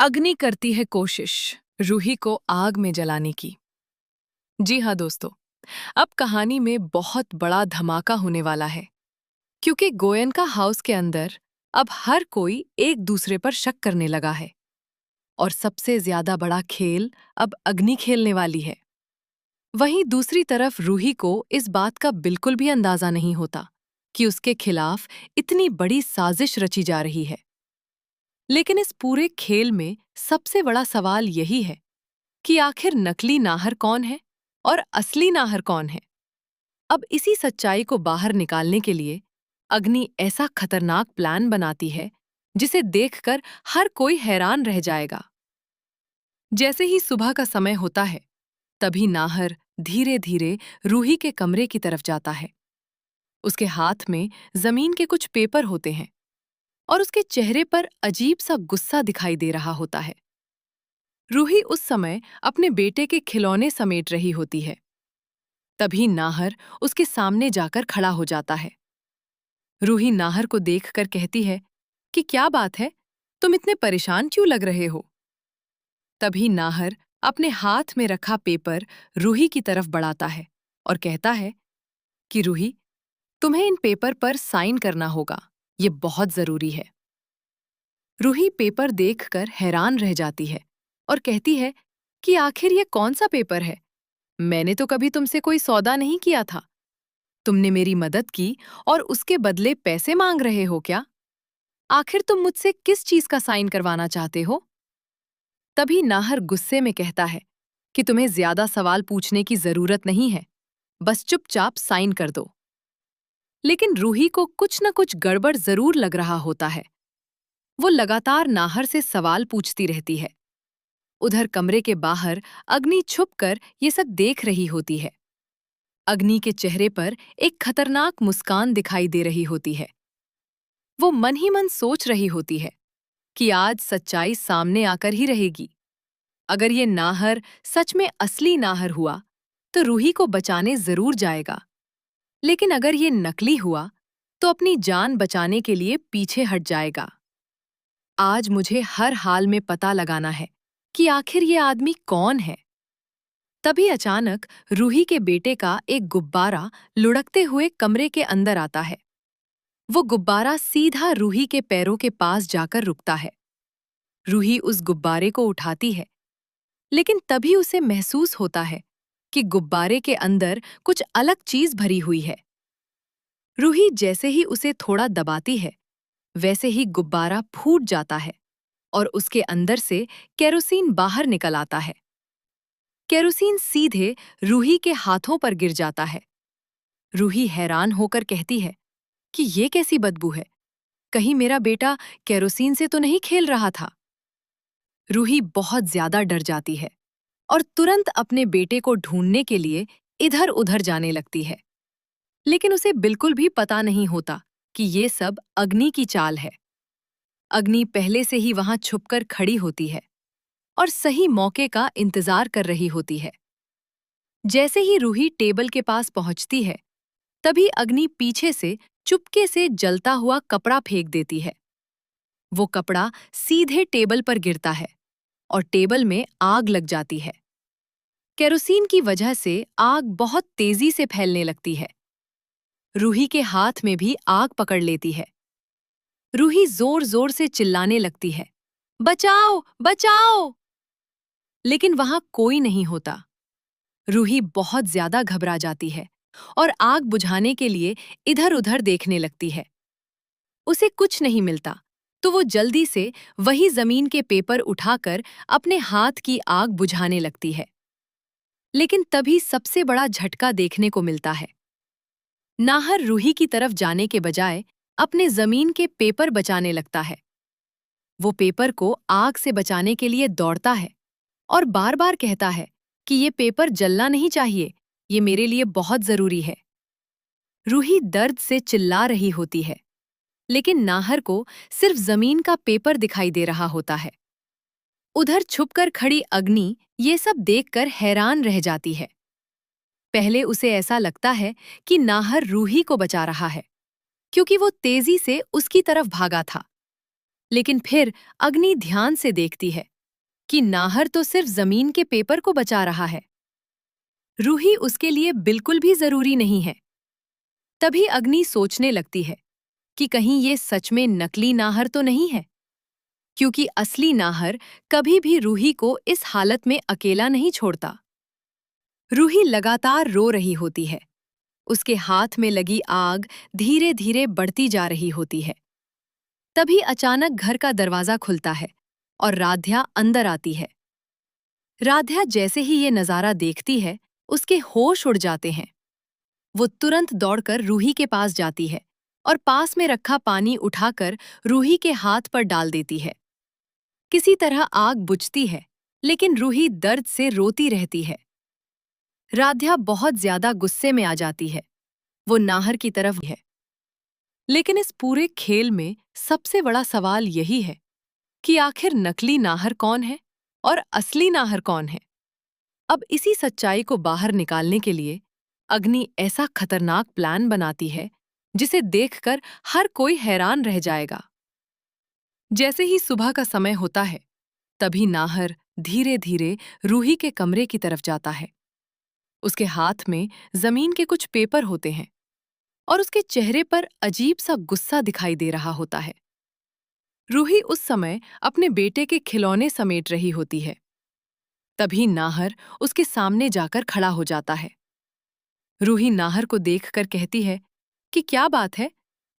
अग्नि करती है कोशिश रूही को आग में जलाने की। जी हाँ दोस्तों, अब कहानी में बहुत बड़ा धमाका होने वाला है, क्योंकि गोयनका हाउस के अंदर अब हर कोई एक दूसरे पर शक करने लगा है और सबसे ज्यादा बड़ा खेल अब अग्नि खेलने वाली है। वहीं दूसरी तरफ रूही को इस बात का बिल्कुल भी अंदाजा नहीं होता कि उसके खिलाफ इतनी बड़ी साजिश रची जा रही है। लेकिन इस पूरे खेल में सबसे बड़ा सवाल यही है कि आखिर नकली नाहर कौन है और असली नाहर कौन है। अब इसी सच्चाई को बाहर निकालने के लिए अग्नि ऐसा खतरनाक प्लान बनाती है जिसे देखकर हर कोई हैरान रह जाएगा। जैसे ही सुबह का समय होता है, तभी नाहर धीरे धीरे रूही के कमरे की तरफ जाता है। उसके हाथ में जमीन के कुछ पेपर होते हैं और उसके चेहरे पर अजीब सा गुस्सा दिखाई दे रहा होता है। रूही उस समय अपने बेटे के खिलौने समेट रही होती है। तभी नाहर उसके सामने जाकर खड़ा हो जाता है। रूही नाहर को देखकर कहती है कि क्या बात है, तुम इतने परेशान क्यों लग रहे हो। तभी नाहर अपने हाथ में रखा पेपर रूही की तरफ बढ़ाता है और कहता है कि रूही, तुम्हें इन पेपर पर साइन करना होगा, ये बहुत जरूरी है। रूही पेपर देखकर हैरान रह जाती है और कहती है कि आखिर ये कौन सा पेपर है, मैंने तो कभी तुमसे कोई सौदा नहीं किया था। तुमने मेरी मदद की और उसके बदले पैसे मांग रहे हो क्या? आखिर तुम मुझसे किस चीज का साइन करवाना चाहते हो? तभी नाहर गुस्से में कहता है कि तुम्हें ज्यादा सवाल पूछने की जरूरत नहीं है, बस चुपचाप साइन कर दो। लेकिन रूही को कुछ न कुछ गड़बड़ जरूर लग रहा होता है। वो लगातार नाहर से सवाल पूछती रहती है। उधर कमरे के बाहर अग्नि छुपकर ये सब देख रही होती है। अग्नि के चेहरे पर एक खतरनाक मुस्कान दिखाई दे रही होती है। वो मन ही मन सोच रही होती है कि आज सच्चाई सामने आकर ही रहेगी। अगर ये नाहर सच में असली नाहर हुआ तो रूही को बचाने जरूर जाएगा, लेकिन अगर ये नकली हुआ तो अपनी जान बचाने के लिए पीछे हट जाएगा। आज मुझे हर हाल में पता लगाना है कि आखिर ये आदमी कौन है। तभी अचानक रूही के बेटे का एक गुब्बारा लुढ़कते हुए कमरे के अंदर आता है। वो गुब्बारा सीधा रूही के पैरों के पास जाकर रुकता है। रूही उस गुब्बारे को उठाती है, लेकिन तभी उसे महसूस होता है कि गुब्बारे के अंदर कुछ अलग चीज भरी हुई है। रूही जैसे ही उसे थोड़ा दबाती है, वैसे ही गुब्बारा फूट जाता है और उसके अंदर से केरोसिन बाहर निकल आता है। केरोसिन सीधे रूही के हाथों पर गिर जाता है। रूही हैरान होकर कहती है कि ये कैसी बदबू है, कहीं मेरा बेटा केरोसिन से तो नहीं खेल रहा था। रूही बहुत ज्यादा डर जाती है और तुरंत अपने बेटे को ढूंढने के लिए इधर-उधर जाने लगती है। लेकिन उसे बिल्कुल भी पता नहीं होता कि ये सब अग्नि की चाल है। अग्नि पहले से ही वहां छुपकर खड़ी होती है और सही मौके का इंतजार कर रही होती है। जैसे ही रूही टेबल के पास पहुंचती है, तभी अग्नि पीछे से चुपके से जलता हुआ कपड़ा फेंक देती है। वो कपड़ा सीधे टेबल पर गिरता है और टेबल में आग लग जाती है। केरोसिन की वजह से आग बहुत तेजी से फैलने लगती है। रूही के हाथ में भी आग पकड़ लेती है। रूही जोर-जोर से चिल्लाने लगती है, बचाओ, बचाओ! लेकिन वहां कोई नहीं होता। रूही बहुत ज्यादा घबरा जाती है और आग बुझाने के लिए इधर-उधर देखने लगती है। उसे कुछ नहीं मिलता, तो वो जल्दी से वही जमीन के पेपर उठाकर अपने हाथ की आग बुझाने लगती है। लेकिन तभी सबसे बड़ा झटका देखने को मिलता है। नाहर रूही की तरफ जाने के बजाय अपने जमीन के पेपर बचाने लगता है। वो पेपर को आग से बचाने के लिए दौड़ता है और बार-बार कहता है कि ये पेपर जलना नहीं चाहिए, ये मेरे लिए बहुत जरूरी है। रूही दर्द से चिल्ला रही होती है, लेकिन नाहर को सिर्फ जमीन का पेपर दिखाई दे रहा होता है। उधर छुपकर खड़ी अग्नि ये सब देखकर हैरान रह जाती है। पहले उसे ऐसा लगता है कि नाहर रूही को बचा रहा है, क्योंकि वो तेजी से उसकी तरफ भागा था। लेकिन फिर अग्नि ध्यान से देखती है कि नाहर तो सिर्फ जमीन के पेपर को बचा रहा है। रूही उसके लिए बिल्कुल भी जरूरी नहीं है। तभी अग्नि सोचने लगती है कि कहीं ये सच में नकली नाहर तो नहीं है, क्योंकि असली नाहर कभी भी रूही को इस हालत में अकेला नहीं छोड़ता। रूही लगातार रो रही होती है। उसके हाथ में लगी आग धीरे धीरे बढ़ती जा रही होती है। तभी अचानक घर का दरवाजा खुलता है और राध्या अंदर आती है। राध्या जैसे ही ये नजारा देखती है, उसके होश उड़ जाते हैं। वो तुरंत दौड़कर रूही के पास जाती है और पास में रखा पानी उठाकर रूही के हाथ पर डाल देती है। किसी तरह आग बुझती है, लेकिन रूही दर्द से रोती रहती है। राध्या बहुत ज्यादा गुस्से में आ जाती है। वो नाहर की तरफ है। लेकिन इस पूरे खेल में सबसे बड़ा सवाल यही है कि आखिर नकली नाहर कौन है और असली नाहर कौन है। अब इसी सच्चाई को बाहर निकालने के लिए अग्नि ऐसा खतरनाक प्लान बनाती है जिसे देखकर हर कोई हैरान रह जाएगा। जैसे ही सुबह का समय होता है, तभी नाहर धीरे धीरे रूही के कमरे की तरफ जाता है। उसके हाथ में जमीन के कुछ पेपर होते हैं और उसके चेहरे पर अजीब सा गुस्सा दिखाई दे रहा होता है। रूही उस समय अपने बेटे के खिलौने समेट रही होती है। तभी नाहर उसके सामने जाकर खड़ा हो जाता है। रूही नाहर को देखकर कहती है कि क्या बात है,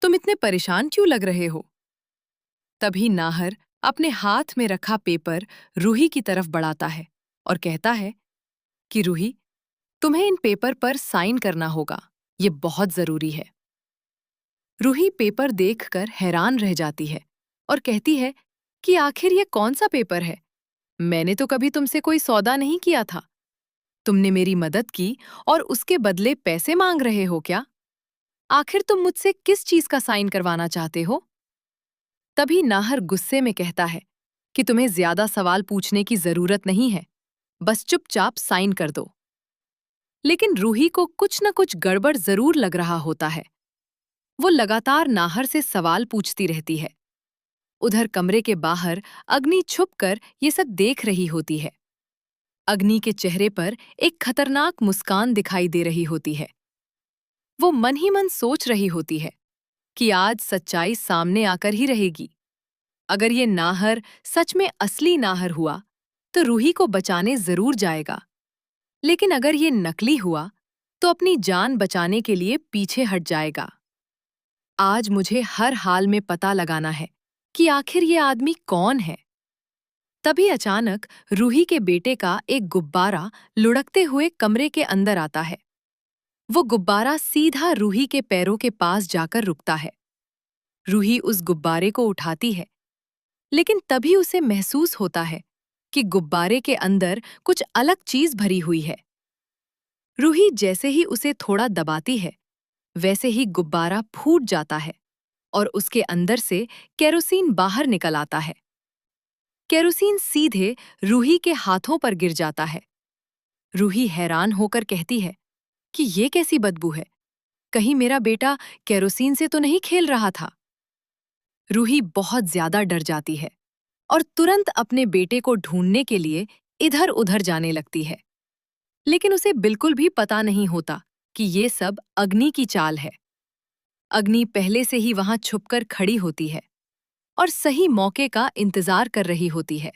तुम इतने परेशान क्यों लग रहे हो। तभी नाहर अपने हाथ में रखा पेपर रूही की तरफ बढ़ाता है और कहता है कि रूही, तुम्हें इन पेपर पर साइन करना होगा, ये बहुत जरूरी है। रूही पेपर देखकर हैरान रह जाती है और कहती है कि आखिर ये कौन सा पेपर है? मैंने तो कभी तुमसे कोई सौदा नहीं किया था। तुमने मेरी मदद की और उसके बदले पैसे मांग रहे हो क्या? आखिर तुम मुझसे किस चीज का साइन करवाना चाहते हो? तभी नाहर गुस्से में कहता है कि तुम्हें ज्यादा सवाल पूछने की जरूरत नहीं है, बस चुपचाप साइन कर दो। लेकिन रूही को कुछ न कुछ गड़बड़ जरूर लग रहा होता है। वो लगातार नाहर से सवाल पूछती रहती है। उधर कमरे के बाहर अग्नि छुपकर ये सब देख रही होती है। अग्नि के चेहरे पर एक खतरनाक मुस्कान दिखाई दे रही होती है। वो मन ही मन सोच रही होती है कि आज सच्चाई सामने आकर ही रहेगी। अगर ये नाहर सच में असली नाहर हुआ, तो रूही को बचाने जरूर जाएगा। लेकिन अगर ये नकली हुआ, तो अपनी जान बचाने के लिए पीछे हट जाएगा। आज मुझे हर हाल में पता लगाना है कि आखिर ये आदमी कौन है। तभी अचानक रूही के बेटे का एक गुब्बारा लुढ़कते हुए कमरे के अंदर आता है। वो गुब्बारा सीधा रूही के पैरों के पास जाकर रुकता है। रूही उस गुब्बारे को उठाती है, लेकिन तभी उसे महसूस होता है कि गुब्बारे के अंदर कुछ अलग चीज भरी हुई है। रूही जैसे ही उसे थोड़ा दबाती है, वैसे ही गुब्बारा फूट जाता है और उसके अंदर से केरोसिन बाहर निकल आता है। केरोसिन सीधे रूही के हाथों पर गिर जाता है। रूही हैरान होकर कहती है कि ये कैसी बदबू है? कहीं मेरा बेटा केरोसिन से तो नहीं खेल रहा था? रूही बहुत ज्यादा डर जाती है और तुरंत अपने बेटे को ढूंढने के लिए इधर-उधर जाने लगती है। लेकिन उसे बिल्कुल भी पता नहीं होता कि ये सब अग्नि की चाल है। अग्नि पहले से ही वहां छुपकर खड़ी होती है और सही मौके का इंतजार कर रही होती है।